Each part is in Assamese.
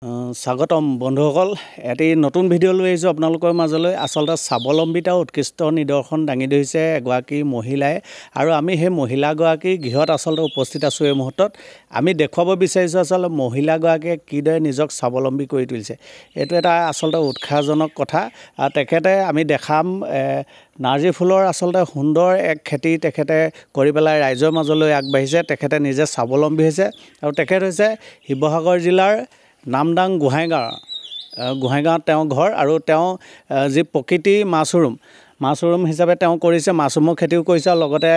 স্বাগতম বন্ধুসকল এটি নতুন ভিডিঅ' লৈ আহিছোঁ আপোনালোকৰ মাজলৈ আচলতে স্বাৱলম্বিতা উৎকৃষ্ট নিদৰ্শন দাঙি ধৰিছে এগৰাকী মহিলাই আৰু আমি সেই মহিলাগৰাকী গৃহত আচলতে উপস্থিত আছোঁ এই মুহূৰ্তত আমি দেখুৱাব বিচাৰিছোঁ আচলতে মহিলাগৰাকীয়ে কিদৰে নিজক স্বাৱলম্বী কৰি তুলিছে এইটো এটা আচলতে উৎসাহজনক কথা আৰু তেখেতে আমি দেখাম নাৰ্জী ফুলৰ আচলতে সুন্দৰ এক খেতি তেখেতে কৰি পেলাই ৰাইজৰ মাজলৈ আগবাঢ়িছে তেখেতে নিজে স্বাৱলম্বী হৈছে আৰু তেখেত হৈছে শিৱসাগৰ জিলাৰ নামদাং গোহাঁইগাঁৱত তেওঁ ঘৰ আৰু তেওঁ যি প্ৰকৃতি মাছৰুম হিচাপে তেওঁ কৰিছে মাছৰুমৰ খেতিও কৰিছে আৰু লগতে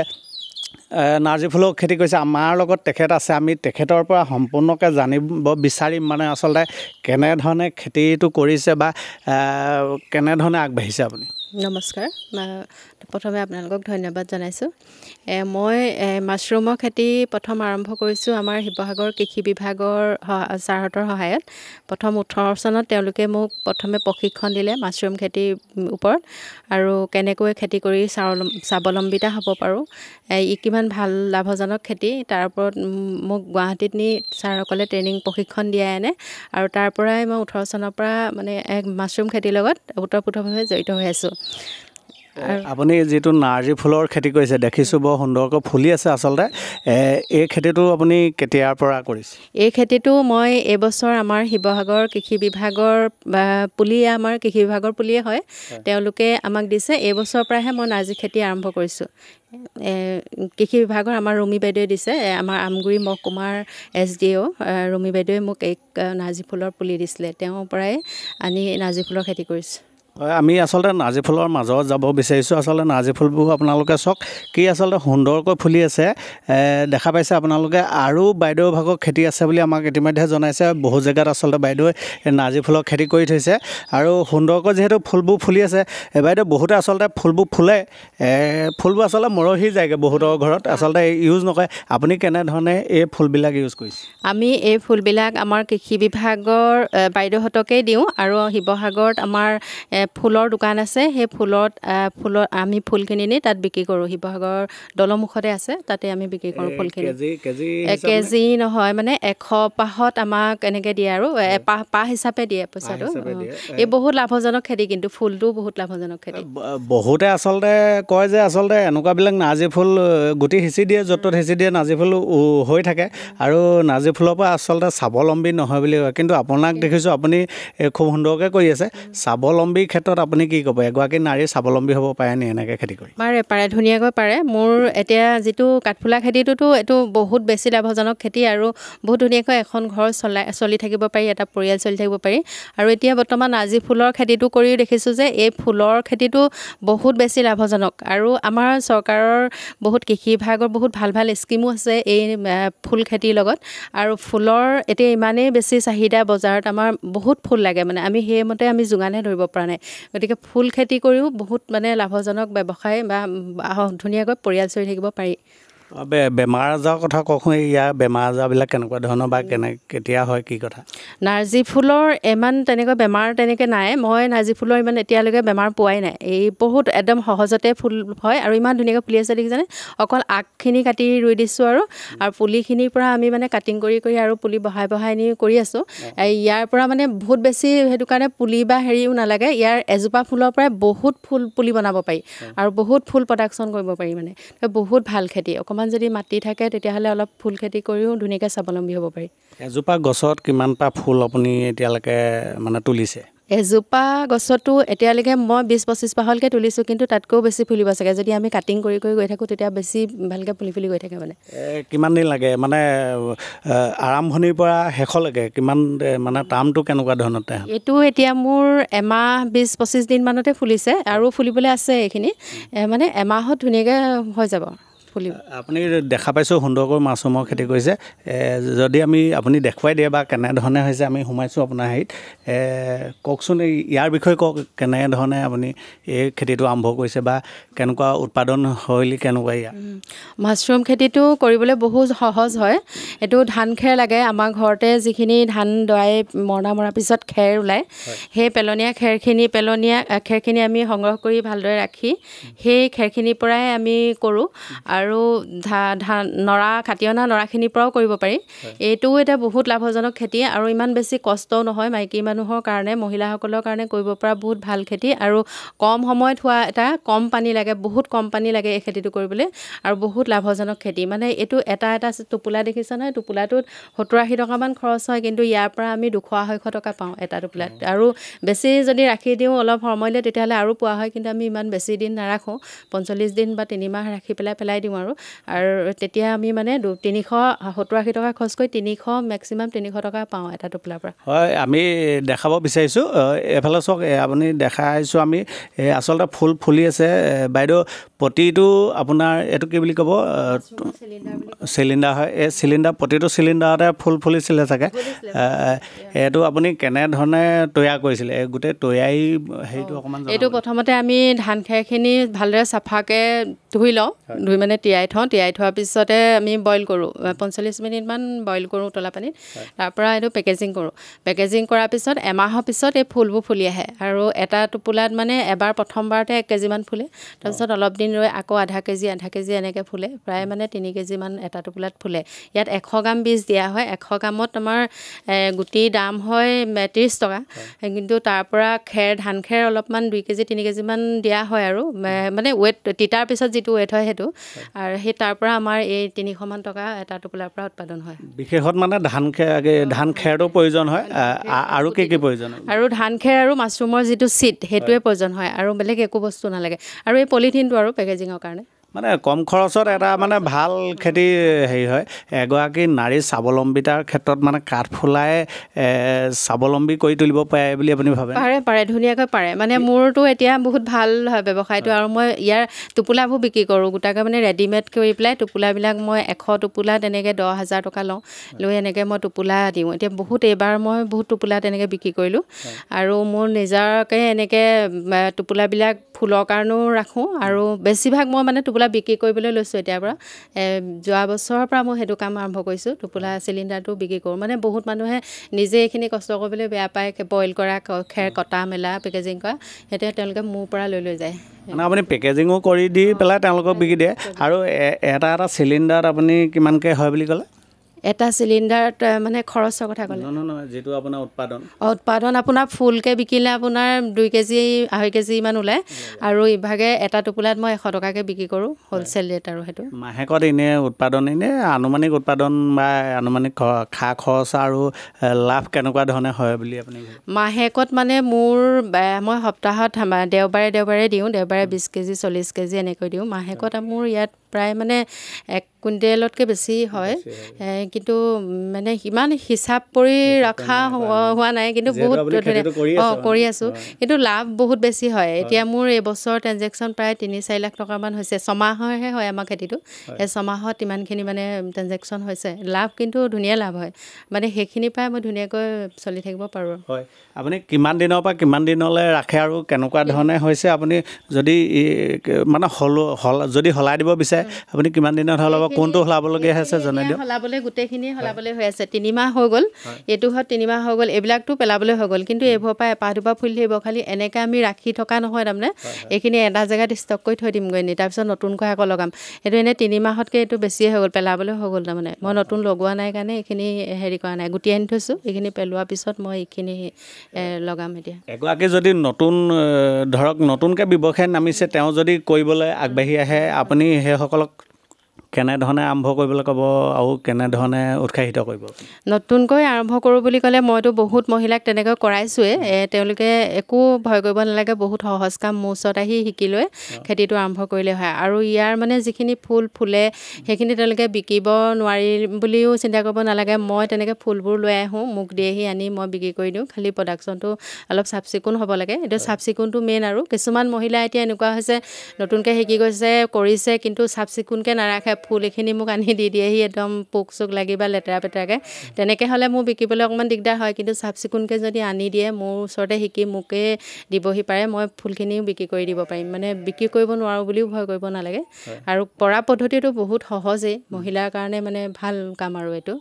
নাৰ্জী ফুলৰ খেতি কৰিছে আমাৰ লগত তেখেত আছে আমি তেখেতৰ পৰা সম্পূৰ্ণকৈ জানিব বিচাৰিম মানে আচলতে কেনেধৰণে খেতিটো কৰিছে বা কেনেধৰণে আগবাঢ়িছে আপুনি নমস্কাৰ প্ৰথমে আপোনালোকক ধন্যবাদ জনাইছোঁ মই মাছৰুমৰ খেতি প্ৰথম আৰম্ভ কৰিছোঁ আমাৰ শিৱসাগৰ কৃষি বিভাগৰ ছাৰহঁতৰ সহায়ত প্ৰথম 18 চনত তেওঁলোকে মোক প্ৰথমে প্ৰশিক্ষণ দিলে মাছৰুম খেতিৰ ওপৰত আৰু কেনেকৈ খেতি কৰি স্বাৱলম্বিতা হ'ব পাৰোঁ কিমান ভাল লাভজনক খেতি তাৰ ওপৰত মোক গুৱাহাটীত নি ছাৰসকলে ট্ৰেইনিং প্ৰশিক্ষণ দিয়াই আনে আৰু তাৰ পৰাই মই 18 চনৰ পৰা মানে মাছৰুম খেতিৰ লগত ওতঃপ্ৰোতভাৱে জড়িত হৈ আছোঁ আপুনি যিটো নাৰ্জী ফুলৰ খেতি কৰিছে দেখিছোঁ বৰ সুন্দৰকৈ ফুলি আছে আচলতে এই খেতিটো আপুনি কেতিয়াৰ পৰা কৰিছে এই খেতিটো মই এইবছৰ আমাৰ শিৱসাগৰ কৃষি বিভাগৰ আমাৰ কৃষি বিভাগৰ পুলিয়ে হয় তেওঁলোকে আমাক দিছে এইবছৰৰ পৰাহে মই নাৰ্জী খেতি আৰম্ভ কৰিছোঁ কৃষি বিভাগৰ আমাৰ ৰুমি বাইদেৱে দিছে আমাৰ আমগুৰি মহকুমাৰ SDO ৰুমি বাইদেৱে মোক এক নাৰ্জী ফুলৰ পুলি দিছিলে তেওঁৰ পৰাই আনি নাৰ্জী ফুলৰ খেতি কৰিছোঁ হয় আমি আচলতে নাৰ্জী ফুলৰ মাজত যাব বিচাৰিছোঁ আচলতে নাৰ্জী ফুলবোৰ আপোনালোকে চাওক কি আচলতে সুন্দৰকৈ ফুলি আছে দেখা পাইছে আপোনালোকে আৰু বাইদেউ ভাগৰ খেতি আছে বুলি আমাক ইতিমধ্যে জনাইছে বহু জেগাত আচলতে বাইদেৱে নাৰ্জী ফুলৰ খেতি কৰি থৈছে আৰু সুন্দৰকৈ যিহেতু ফুলবোৰ ফুলি আছে বাইদেউ বহুতে আচলতে ফুলবোৰ ফুলবোৰ আচলতে মৰহি যায়গৈ বহুতৰ ঘৰত আচলতে ইউজ নকৰে আপুনি কেনেধৰণে এই ফুলবিলাক ইউজ কৰিছে আমি এই ফুলবিলাক আমাৰ কৃষি বিভাগৰ বাইদেউহঁতকেই দিওঁ আৰু শিৱসাগৰত আমাৰ ফুলৰ দোকান আছে সেই ফুলত আমি ফুলখিনি নি তাত বিক্ৰী কৰোঁ শিৱসাগৰ দলমুখতে আছে তাতে আমি বিক্ৰী কৰোঁ ফুলখিনি কেজি নহয় মানে 100 পাহত আমাক এনেকৈ দিয়ে আৰু পাহ হিচাপে দিয়ে পইচাটো এই বহুত লাভজনক খেতি কিন্তু ফুলটো বহুত লাভজনক খেতি বহুতে আচলতে কয় যে আচলতে এনেকুৱাবিলাক নাৰ্জী ফুল গুটি সিঁচি দিয়ে য'ত ত'ত সিঁচি দিয়ে নাৰ্জী ফুল হৈ থাকে আৰু নাৰ্জী ফুলৰ পৰা আচলতে স্বাৱলম্বী নহয় বুলি কয় কিন্তু আপোনাক দেখিছোঁ আপুনি খুব সুন্দৰকৈ কৰি আছে স্বাৱলম্বী ক্ষেত্ৰত আপুনি কি ক'ব এগৰাকী নাৰী স্বাৱলম্বী হ'ব পাৰে নি এনেকৈ খেতি কৰি পাৰে ধুনীয়াকৈ পাৰে মোৰ এতিয়া যিটো কাঠফুলা খেতিটোতো এইটো বহুত বেছি লাভজনক খেতি আৰু বহুত ধুনীয়াকৈ এখন ঘৰ চলি থাকিব পাৰি এটা পৰিয়াল চলি থাকিব পাৰি আৰু এতিয়া বৰ্তমান নাৰ্জী ফুলৰ খেতিটো কৰিও দেখিছোঁ যে এই ফুলৰ খেতিটো বহুত বেছি লাভজনক আৰু আমাৰ চৰকাৰৰ বহুত কৃষি বিভাগৰ বহুত ভাল স্কিমো আছে এই ফুল খেতিৰ লগত আৰু ফুলৰ এতিয়া ইমানেই বেছি চাহিদা বজাৰত আমাৰ বহুত ফুল লাগে মানে আমি সেইমতে আমি যোগানহে ধৰিব পৰা নাই গতিকে ফুল খেতি কৰিও বহুত মানে লাভজনক ব্যৱসায় বা ধুনীয়াকৈ পৰিয়াল চলি থাকিব পাৰি বেমাৰ আজাৰৰ কথা কওকচোন ইয়াৰ বেমাৰ আজাৰবিলাক কেনেকুৱা ধৰণৰ বা কেতিয়া হয় কি কথা নাৰ্জী ফুলৰ ইমান তেনেকৈ বেমাৰ তেনেকৈ নাই মই নাৰ্জী ফুলৰ ইমান এতিয়ালৈকে বেমাৰ পোৱাই নাই এই বহুত একদম সহজতে ফুল হয় আৰু ইমান ধুনীয়াকৈ ফুলি আছে দেখিছেনে অকল আগখিনি কাটি ৰুই দিছোঁ আৰু পুলিখিনিৰ পৰা আমি মানে কাটিং কৰি আৰু পুলি বহাই নি কৰি আছোঁ ইয়াৰ পৰা মানে বহুত বেছি সেইটো কাৰণে পুলি বা হেৰিও নালাগে ইয়াৰ এজোপা ফুলৰ পৰাই বহুত পুলি বনাব পাৰি আৰু বহুত ফুল প্ৰডাকশ্যন কৰিব পাৰি মানে বহুত ভাল খেতি অকণমান যদি মাটি থাকে তেতিয়াহ'লে অলপ ফুল খেতি কৰিও ধুনীয়াকৈ স্বাৱলম্বী হ'ব পাৰি এজোপা গছত কিমানটা ফুল আপুনি এতিয়ালৈকে মানে তুলিছে এজোপা গছতো এতিয়ালৈকে মই 20-25 পাহলৈকে তুলিছোঁ কিন্তু তাতকৈও বেছি ফুলিব চাগে যদি আমি কাটিং কৰি গৈ থাকোঁ তেতিয়া বেছি ভালকৈ ফুলি গৈ থাকে মানে কিমান দিন লাগে মানে আৰম্ভণিৰ পৰা শেষলৈকে কিমান মানে টাইমটো কেনেকুৱা ধৰণৰ এইটো এতিয়া মোৰ এমাহ 20-25 দিনমানতে ফুলিছে আৰু ফুলিবলৈ আছে এইখিনি মানে এমাহত ধুনীয়াকৈ হৈ যাব আপুনি দেখা পাইছোঁ সুন্দৰকৈ মাছৰুমৰ খেতি কৰিছে যদি আপুনি দেখুৱাই দিয়ে বা কেনেধৰণে হৈছে আমি সোমাইছোঁ আপোনাৰ হেৰিত কওকচোন ইয়াৰ বিষয়ে কওক কেনেধৰণে আপুনি এই খেতিটো আৰম্ভ কৰিছে বা কেনেকুৱা উৎপাদন শৈলী কেনেকুৱা ইয়াৰ মাছৰুম খেতিটো কৰিবলৈ বহুত সহজ হয় এইটো ধান খেৰ লাগে আমাৰ ঘৰতে যিখিনি ধান দৰাই মৰাৰ পিছত খেৰ ওলায় সেই পেলনীয়া খেৰখিনি আমি সংগ্ৰহ কৰি ভালদৰে ৰাখি সেই খেৰখিনিৰ পৰাই আমি কৰোঁ আৰু নৰা কাটি অনা নৰাখিনিৰ পৰাও কৰিব পাৰি এইটোও এটা বহুত লাভজনক খেতি আৰু ইমান বেছি কষ্টও নহয় মাইকী মানুহৰ কাৰণে মহিলাসকলৰ কাৰণে কৰিব পৰা বহুত ভাল খেতি আৰু কম সময়ত হোৱা এটা কম পানী লাগে বহুত কম পানী লাগে এই খেতিটো কৰিবলৈ আৰু বহুত লাভজনক খেতি মানে এইটো এটা টোপোলা দেখিছা নহয় টোপোলাটোত 70-80 টকামান খৰচ হয় কিন্তু ইয়াৰ পৰা আমি 200-250 টকা পাওঁ এটা টোপোলাত আৰু বেছি যদি ৰাখি দিওঁ অলপ সময়লৈ তেতিয়াহ'লে আৰু পোৱা হয় কিন্তু আমি ইমান বেছি দিন নাৰাখোঁ 45 দিন বা 3 মাহ ৰাখি পেলাই দিওঁ আৰু তেতিয়া আমি মানে 370-80 টকা খৰচ কৰি 300 মেক্সিমাম 300 টকা পাওঁ এটা টোপোলাৰ পৰা হয় আমি দেখাব বিচাৰিছোঁ এফালে চাওক আপুনি দেখাইছোঁ আমি আচলতে ফুল ফুলি আছে বাইদেউ প্ৰতিটো আপোনাৰ এইটো কি বুলি ক'ব চিলিণ্ডাৰ হয় এই চিলিণ্ডাৰ প্ৰতিটো চিলিণ্ডাৰতে ফুল ফুলিছিলে চাগে এইটো আপুনি কেনেধৰণে তৈয়াৰ কৰিছিলে গোটেই তৈয়াৰী হেৰিটো অকণমান এইটো প্ৰথমতে আমি ধান খেৰখিনি ভালদৰে চাফাকৈ ধুই লওঁ ধুই মানে তিয়াই থোৱাৰ পিছতে আমি বইল কৰোঁ 45 মিনিটমান বইল কৰোঁ উতলা পানীত তাৰপৰা এইটো পেকেজিং কৰোঁ পেকেজিং কৰাৰ পিছত এমাহৰ পিছত এই ফুলবোৰ ফুলি আহে আৰু এটা টোপোলাত মানে এবাৰ প্ৰথমবাৰতে 1 কেজিমান ফুলে তাৰপিছত অলপ দিন ৰৈ আকৌ আধা কেজি এনেকৈ ফুলে প্ৰায় মানে 3 কেজিমান এটা টোপোলাত ফুলে ইয়াত 100 গ্ৰাম বীজ দিয়া হয় 100 গ্ৰামত আমাৰ গুটি দাম হয় 30 টকা কিন্তু তাৰ পৰা ধান খেৰ অলপমান 2 কেজি 3 কেজিমান দিয়া হয় আৰু মানে ৱেট তিতাৰ পিছত যিটো ৱেট হয় সেইটো আৰু সেই তাৰ পৰা আমাৰ এই 300 মান টকা এটা টোপোলাৰ পৰা উৎপাদন হয় বিশেষত মানে ধান খেৰটো প্ৰয়োজন হয় আৰু কি প্ৰয়োজন আৰু ধান খেৰ আৰু মাছৰুমৰ যিটো চিড সেইটোৱে প্ৰয়োজন হয় আৰু বেলেগ একো বস্তু নালাগে আৰু এই পলিথিনটো আৰু পেকেজিঙৰ কাৰণে মানে কম খৰচত এটা মানে ভাল খেতি হেৰি হয় এগৰাকী নাৰী স্বাৱলম্বিতাৰ ক্ষেত্ৰত মানে কাঠফুলাই স্বাৱলম্বী কৰি তুলিব পাৰে বুলি আপুনি ভাবে পাৰে ধুনীয়াকৈ পাৰে মানে মোৰতো এতিয়া বহুত ভাল হয় ব্যৱসায়টো আৰু মই ইয়াৰ টোপোলাবোৰ বিক্ৰী কৰোঁ গোটাকৈ মানে ৰেডিমেড কৰি পেলাই টোপোলাবিলাক মই 100 টোপোলা তেনেকৈ 10,000 টকা লওঁ লৈ এনেকৈ মই টোপোলা দিওঁ এতিয়া এইবাৰ মই বহুত টোপোলা তেনেকৈ বিক্ৰী কৰিলোঁ আৰু মোৰ নিজাকৈ এনেকৈ টোপোলাবিলাক ফুলৰ কাৰণেও ৰাখোঁ আৰু বেছিভাগ মই মানে টোপোলা বিক্ৰী কৰিবলৈ লৈছোঁ এতিয়াৰ পৰা যোৱা বছৰৰ পৰা মই সেইটো কাম আৰম্ভ কৰিছোঁ টোপোলা চিলিণ্ডাৰটো বিক্ৰী কৰোঁ মানে বহুত মানুহে নিজে এইখিনি কষ্ট কৰিবলৈ বেয়া পায় বইল কৰা খেৰ কটা মেলা পেকেজিং কৰা এতিয়া তেওঁলোকে মোৰ পৰা লৈ যায় মানে আপুনি পেকেজিঙো কৰি দি পেলাই তেওঁলোকক বিক্ৰী দিয়ে আৰু এটা চিলিণ্ডাৰত আপুনি কিমানকৈ হয় বুলি ক'লে এটা চিলিণ্ডাৰত মানে খৰচৰ কথা ক'লে নহয় যিটো আপোনাৰ উৎপাদন আপোনাৰ ফুলকৈ বিকিলে আপোনাৰ 2 কেজি 2.5 কেজি ইমান ওলায় আৰু ইভাগে এটা টোপোলাত মই 100 টকাকৈ বিক্ৰী কৰোঁ হ'লচেল ৰেট আৰু সেইটো মাহেকত এনেই উৎপাদন আনুমানিক উৎপাদন বা আনুমানিক খা খৰচ আৰু লাভ কেনেকুৱা ধৰণে হয় বুলি আপুনি মাহেকত মানে মই সপ্তাহত দেওবাৰে দিওঁ দেওবাৰে 20 কেজি 40 কেজি এনেকৈ দিওঁ মাহেকত মোৰ ইয়াত প্ৰায় মানে 1 কুইণ্টেলতকৈ বেছি হয় কিন্তু মানে ইমান হিচাপ কৰি ৰখা হোৱা নাই কিন্তু বহুত কৰি আছোঁ কিন্তু লাভ বহুত বেছি হয় এতিয়া মোৰ এইবছৰ ট্ৰেঞ্জেকশ্যন প্ৰায় 3-4 লাখ টকামান হৈছে ছমাহৰহে হয় আমাৰ খেতিটো এই ছমাহত ইমানখিনি মানে ট্ৰেঞ্জেকশ্যন হৈছে লাভ কিন্তু ধুনীয়া লাভ হয় মানে সেইখিনিৰ পৰাই মই ধুনীয়াকৈ চলি থাকিব পাৰোঁ হয় আপুনি কিমান দিনৰ পৰা কিমান দিনলৈ ৰাখে আৰু কেনেকুৱা ধৰণে হৈছে আপুনি যদি মানে যদি সলাই দিব বিচাৰে আপুনি কিমান দিনত হলাব কোনটো সলাবলগীয়া হৈছে জনাই দিয়ক সলাবলৈ গোটেইখিনিয়ে সলাবলৈ হৈ আছে 3 মাহ হৈ গ'ল এইটো 3 মাহ হৈ গ'ল এইবিলাকতো পেলাবলৈ হৈ গ'ল কিন্তু এইবোৰৰ পৰা এপাহ দুপাহ ফুলি থাকিব খালি এনেকৈ আমি ৰাখি থকা নহয় তাৰমানে এইখিনি এটা জেগাত ষ্টক কৰি থৈ দিমগৈ নি তাৰপিছত নতুনকৈ আকৌ লগাম এইটো এনেই 3 মাহতকৈ এইটো বেছিয়ে হৈ গ'ল পেলাবলৈ হৈ গ'ল তাৰমানে মই নতুন লগোৱা নাই কাৰণে এইখিনি হেৰি কৰা নাই গুটি আনি থৈছোঁ এইখিনি পেলোৱাৰ পিছত মই এইখিনি লগাম এতিয়া এগৰাকী যদি নতুনকৈ ব্যৱসায় নামিছে তেওঁ যদি কৰিবলৈ আগবাঢ়ি আহে আপুনি সেইসকলক কেনেধৰণে আৰম্ভ কৰিবলৈ ক'ব আৰু কেনেধৰণে উৎসাহিত কৰিব নতুনকৈ আৰম্ভ কৰোঁ বুলি ক'লে মইতো বহুত মহিলাক তেনেকৈ কৰাইছোঁৱে তেওঁলোকে একো ভয় কৰিব নালাগে বহুত সহজ কাম মোৰ ওচৰত আহি শিকি লৈ খেতিটো আৰম্ভ কৰিলে হয় আৰু ইয়াৰ মানে যিখিনি ফুলে সেইখিনি তেওঁলোকে বিকিব নোৱাৰি বুলিও চিন্তা কৰিব নালাগে মই তেনেকৈ ফুলবোৰ লৈ আহোঁ মোক দিয়েহি আনি মই বিক্ৰী কৰি দিওঁ খালি প্ৰডাকশ্যনটো অলপ চাফ চিকুণ হ'ব লাগে এইটো চাফ চিকুণটো মেইন আৰু কিছুমান মহিলা এতিয়া এনেকুৱা হৈছে নতুনকৈ শিকি গৈছে কৰিছে কিন্তু চাফ চিকুণকৈ নাৰাখে ফুল এইখিনি মোক আনি দিয়েহি একদম পোক চোক লাগি বা লেতেৰা পেতেৰাকৈ তেনেকৈ হ'লে মোৰ বিকিবলৈ অকণমান দিগদাৰ হয় কিন্তু চাফ চিকুণকৈ যদি আনি দিয়ে মোৰ ওচৰতে শিকি মোকে দিবহি পাৰে মই ফুলখিনিও বিক্ৰী কৰি দিব পাৰিম মানে বিক্ৰী কৰিব নোৱাৰোঁ বুলিও ভয় কৰিব নালাগে আৰু পৰা পদ্ধতিটো বহুত সহজেই মহিলাৰ কাৰণে মানে ভাল কাম আৰু এইটো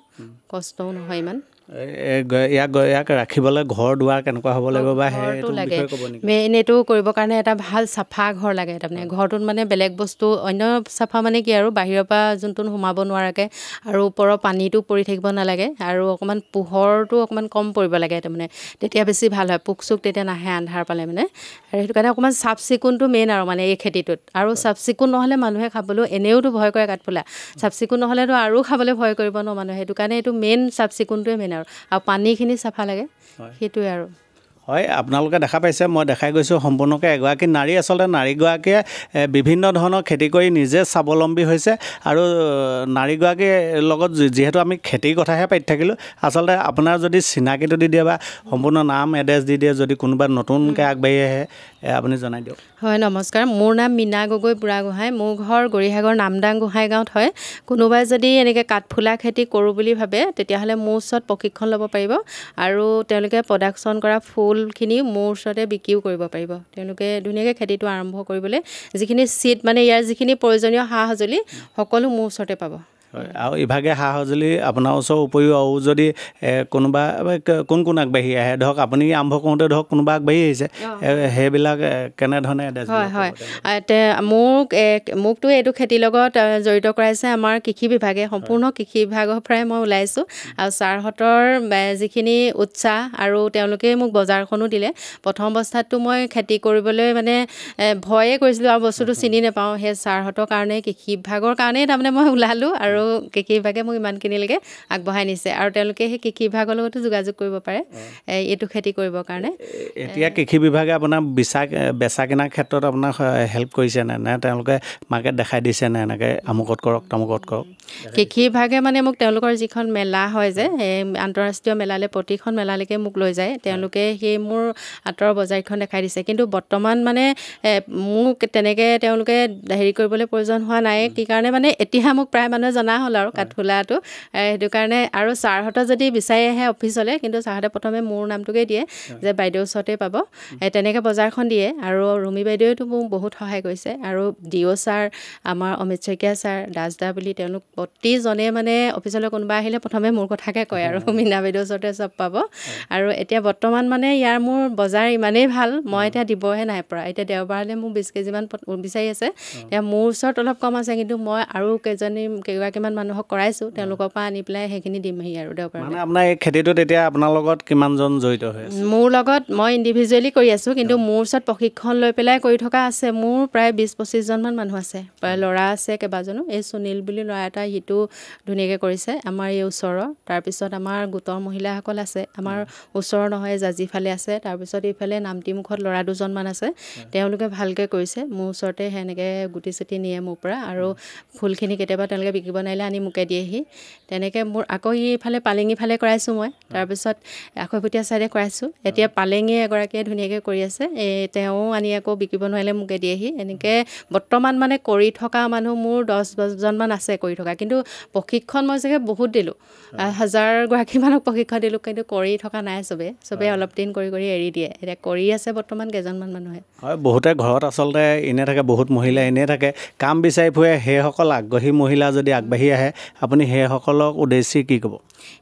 কষ্টও নহয় ইমান ইয়াক ৰাখিবলৈ ঘৰ দুৱাৰ কেনেকুৱা হ'ব লাগিব বা ঘৰটো সেইটো লাগে বিষয়ে ক'ব নেকি? মেইন এইটো কৰিবৰ কাৰণে এটা ভাল চাফা ঘৰ লাগে তাৰমানে ঘৰটোত মানে বেলেগ বস্তু অন্য চাফা মানে কি আৰু বাহিৰৰ পৰা যোনটো সোমাব নোৱাৰাকৈ আৰু ওপৰৰ পানীটো পৰি থাকিব নালাগে আৰু অকণমান পোহৰটো অকণমান কম পৰিব লাগে তাৰমানে তেতিয়া বেছি ভাল হয় পোক চোক তেতিয়া নাহে আন্ধাৰ পালে মানে আৰু সেইটো কাৰণে অকণমান চাফ চিকুণটো মেইন আৰু মানে এই খেতিটোত আৰু চাফ চিকুণ নহ'লে মানুহে খাবলৈ এনেওতো ভয় কৰে কাঠফুলা চাফ চিকুণ নহ'লেতো আৰু খাবলৈ ভয় কৰিব ন মানুহে সেইটো কাৰণে এইটো মেইন চাফ চিকুণটোৱে মেইন আৰু পানীখিনি চাফা লাগে সেইটোৱে আৰু হয় আপোনালোকে দেখা পাইছে মই দেখাই গৈছোঁ সম্পূৰ্ণকৈ এগৰাকী নাৰী আচলতে নাৰীগৰাকীয়ে বিভিন্ন ধৰণৰ খেতি কৰি নিজে স্বাৱলম্বী হৈছে আৰু নাৰীগৰাকীৰ লগত যিহেতু আমি খেতিৰ কথাহে পাতি থাকিলোঁ আচলতে আপোনাৰ যদি চিনাকিটো দি দিয়ে বা সম্পূৰ্ণ নাম এড্ৰেছ দি দিয়ে যদি কোনোবা নতুনকৈ আগবাঢ়ি আহে আপুনি জনাই দিয়ক হয় নমস্কাৰ মোৰ নাম মীনা গগৈ বুঢ়াগোহাঁই মোৰ ঘৰ গৰিসাগৰ নামদাং গোহাঁই গাঁৱত হয় কোনোবাই যদি এনেকৈ কাঠফুলা খেতি কৰোঁ বুলি ভাবে তেতিয়াহ'লে মোৰ ওচৰত প্ৰশিক্ষণ ল'ব পাৰিব আৰু তেওঁলোকে প্ৰডাকশ্যন কৰা ফুলখিনি মোৰ ওচৰতে বিক্ৰীও কৰিব পাৰিব তেওঁলোকে ধুনীয়াকৈ খেতিটো আৰম্ভ কৰিবলৈ যিখিনি চিট মানে ইয়াৰ যিখিনি প্ৰয়োজনীয় সা সঁজুলি সকলো মোৰ ওচৰতে পাব হয় আৰু ইভাগে সা সঁজুলি আপোনাৰ ওচৰৰ উপৰিও আৰু যদি কোনোবা কোন আগবাঢ়ি আহে ধৰক আপুনি আৰম্ভ কৰোঁতে ধৰক কোনোবা আগবাঢ়ি আহিছে সেইবিলাক কেনেধৰণে হয় হয় মোকতো এইটো খেতিৰ লগত জড়িত কৰাইছে আমাৰ কৃষি বিভাগে সম্পূৰ্ণ কৃষি বিভাগৰ পৰাই মই ওলাইছোঁ আৰু ছাৰহঁতৰ যিখিনি উৎসাহ আৰু তেওঁলোকে মোক বজাৰখনো দিলে প্ৰথম অৱস্থাততো মই খেতি কৰিবলৈ মানে ভয়ে কৰিছিলোঁ আৰু বস্তুটো চিনি নাপাওঁ সেই ছাৰহঁতৰ কাৰণে কৃষি বিভাগৰ কাৰণেই তাৰমানে মই ওলালোঁ আৰু কৃষি বিভাগে মোক ইমানখিনিলৈকে আগবঢ়াই নিছে আৰু তেওঁলোকে সেই কৃষি বিভাগৰ লগতো যোগাযোগ কৰিব পাৰে এইটো খেতি কৰিবৰ কাৰণে এতিয়া কৃষি বিভাগে আপোনাৰ বেচা কিনাৰ ক্ষেত্ৰত আপোনাক হেল্প কৰিছে নে তেওঁলোকে মাৰ্কেট দেখাই দিছে নে এনেকৈ আমুকত কৰক তামুকত কৰক কৃষি বিভাগে মানে মোক তেওঁলোকৰ যিখন মেলা হয় যে আন্তঃৰাষ্ট্ৰীয় মেলালৈ প্ৰতিখন মেলালৈকে মোক লৈ যায় তেওঁলোকে সেই মোৰ আঁতৰৰ বজাৰখন দেখাই দিছে কিন্তু বৰ্তমান মানে মোক তেনেকৈ তেওঁলোকে হেৰি কৰিবলৈ প্ৰয়োজন হোৱা নাই কি কাৰণে মানে এতিয়া মোক প্ৰায় মানুহে জনা হ'ল আৰু কাঠফুলাটো সেইটো কাৰণে আৰু ছাৰহঁতৰ যদি বিচাৰি আহে অফিচলৈ কিন্তু ছাৰহঁতে প্ৰথমে মোৰ নামটোকে দিয়ে যে বাইদেউৰ ওচৰতে পাব তেনেকৈ বজাৰখন দিয়ে আৰু ৰুমি বাইদেউতো মোক বহুত সহায় কৰিছে আৰু ডিঅ' ছাৰ আমাৰ অমিত শইকীয়া ছাৰ দাসদা বুলি তেওঁলোক প্ৰতিজনে মানে অফিচলৈ কোনোবা আহিলে প্ৰথমে মোৰ কথাকে কয় আৰু মীনা বাইদেউৰ ওচৰতে চব পাব আৰু এতিয়া বৰ্তমান মানে ইয়াৰ মোৰ বজাৰ ইমানেই ভাল মই এতিয়া দিবহে নাই পৰা এতিয়া দেওবাৰলৈ মোক 20 কেজিমান বিচাৰি আছে এতিয়া মোৰ ওচৰত অলপ কম আছে কিন্তু মই আৰু কেইগৰাকীমান মানুহক কৰাইছোঁ তেওঁলোকৰ পৰা আনি পেলাই সেইখিনি দিমহি আৰু দেওবাৰ মানে আপোনাৰ এই খেতিটোত এতিয়া আপোনাৰ লগত কিমানজন জড়িত হৈ আছে মোৰ লগত মই ইণ্ডিভিজুৱেলি কৰি আছোঁ কিন্তু মোৰ ওচৰত প্ৰশিক্ষণ লৈ পেলাই কৰি থকা আছে মোৰ প্ৰায় 20-25জনমান মানুহ আছে প্ৰায় ল'ৰা আছে কেইবাজনো এই সুনীল বুলি ল'ৰা এটা সিটো ধুনীয়াকৈ কৰিছে আমাৰ এই ওচৰৰ তাৰপিছত আমাৰ গোটৰ মহিলাসকল আছে আমাৰ ওচৰৰ নহয় জাজিফালে আছে তাৰপিছত এইফালে নামটিমুখত ল'ৰা দুজনমান আছে তেওঁলোকে ভালকৈ কৰিছে মোৰ ওচৰতে সেনেকৈ গুটি চুটি নিয়ে মোৰ পৰা আৰু ফুলখিনি কেতিয়াবা তেওঁলোকে বিকিব নোৱাৰিলে আনি মোকে দিয়েহি তেনেকৈ মোৰ আকৌ এইফালে পালেঙি ফালে কৰাইছোঁ মই তাৰপিছত আখৈপতীয়া ছাইডে কৰাইছোঁ এতিয়া পালেঙি এগৰাকীয়ে ধুনীয়াকৈ কৰি আছে তেওঁ আনি আকৌ বিকিব নোৱাৰিলে মোকে দিয়েহি এনেকৈ বৰ্তমান মানে কৰি থকা মানুহ মোৰ 10-12জনমান আছে কৰি থকা কিন্তু প্ৰশিক্ষণ মই চাগে বহুত দিলোঁ 1000গৰাকীমানক প্ৰশিক্ষণ দিলোঁ কিন্তু কৰি থকা নাই চবেই অলপ দিন কৰি এৰি দিয়ে এতিয়া কৰি আছে বৰ্তমান কেইজনমান মানুহে হয় বহুতে ঘৰত আচলতে এনে থাকে বহুত মহিলা এনে থাকে কাম বিচাৰি ফুৰে সেইসকল আগ্ৰহী মহিলা যদি আগবাঢ়ি আহে আপুনি সেইসকলক উদ্দেশ্যি কি ক'ব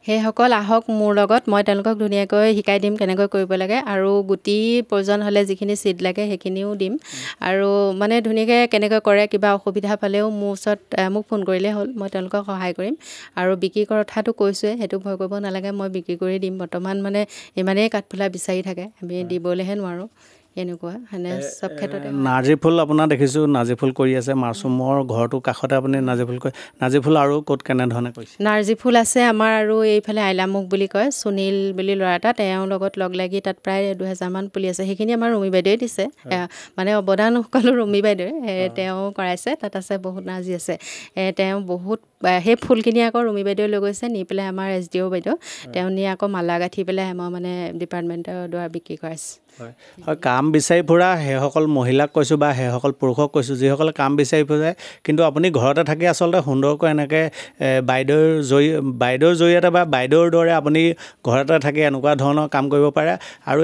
সেইসকল আহক মোৰ লগত মই তেওঁলোকক ধুনীয়াকৈ শিকাই দিম কেনেকৈ কৰিব লাগে আৰু গুটি প্ৰয়োজন হ'লে যিখিনি চিড লাগে সেইখিনিও দিম আৰু মানে ধুনীয়াকৈ কেনেকৈ কৰে কিবা অসুবিধা পালেও মোৰ ওচৰত মোক ফোন কৰিলে হ'ল মই তেওঁলোকক সহায় কৰিম আৰু বিক্ৰী কৰাৰ কথাটো কৈছোঁৱে সেইটো ভয় কৰিব নালাগে মই বিক্ৰী কৰি দিম বৰ্তমান মানে ইমানেই কাঠফুলা বিচাৰি থাকে আমি দিবলৈহে নোৱাৰোঁ এনেকুৱা মানে চব ক্ষেত্ৰতে নাৰ্জী ফুল আপোনাৰ দেখিছোঁ নাৰ্জী ফুল কৰি আছে মাছৰুমৰ ঘৰটোৰ কাষতে আপুনি নাৰ্জী ফুল কৰি নাৰ্জী ফুল আৰু ক'ত কেনেধৰণে কৰিছে নাৰ্জী ফুল আছে আমাৰ আৰু এইফালে আইলামুখ বুলি কয় সুনীল বুলি ল'ৰা এটা তেওঁৰ লগত লগ লাগি তাত প্ৰায় 2000মান পুলি আছে সেইখিনি আমাৰ ৰুমি বাইদেৱে দিছে মানে অৱদান সকলো ৰুমি বাইদেৱে তেওঁ কৰাইছে তাত আছে বহুত নাৰ্জী আছে তেওঁ বহুত সেই ফুলখিনি আকৌ ৰুমি বাইদেৱে লৈ গৈছে নি পেলাই আমাৰ SDO বাইদেউ তেওঁ নি আকৌ মালা গাঁঠি পেলাই মই মানে ডিপাৰ্টমেণ্টৰ দ্বাৰা বিক্ৰী কৰাইছোঁ হয় কাম বিচাৰি ফুৰা সেইসকল মহিলাক কৈছোঁ বা সেইসকল পুৰুষক কৈছোঁ যিসকলে কাম বিচাৰি ফুৰে কিন্তু আপুনি ঘৰতে থাকি আচলতে সুন্দৰকৈ এনেকৈ বাইদেউৰ জৰিয়তে বা বাইদেউৰ দৰে আপুনি ঘৰতে থাকি এনেকুৱা ধৰণৰ কাম কৰিব পাৰে আৰু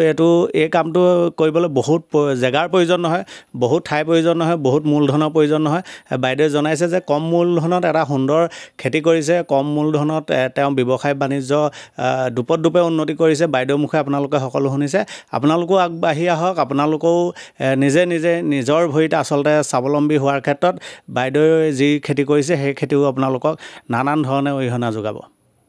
এই কামটো কৰিবলৈ বহুত জেগাৰ প্ৰয়োজন নহয়, বহুত ঠাইৰ প্ৰয়োজন নহয়, বহুত মূলধনৰ প্ৰয়োজন নহয়। বাইদেৱে জনাইছে যে কম মূলধনত এটা সুন্দৰ খেতি কৰিছে, কম মূলধনত তেওঁ ব্যৱসায় বাণিজ্য দুপে উন্নতি কৰিছে। বাইদেউৰ মুখে আপোনালোকে সকলো শুনিছে। আপোনালোকেও আগবাঢ়ি আহক, আপোনালোকেও নিজে নিজৰ ভৰিতে আচলতে স্বাৱলম্বী হোৱাৰ ক্ষেত্ৰত বাইদেৱে যি খেতি কৰিছে সেই খেতিও আপোনালোকক নানান ধৰণে অৰিহণা যোগাব।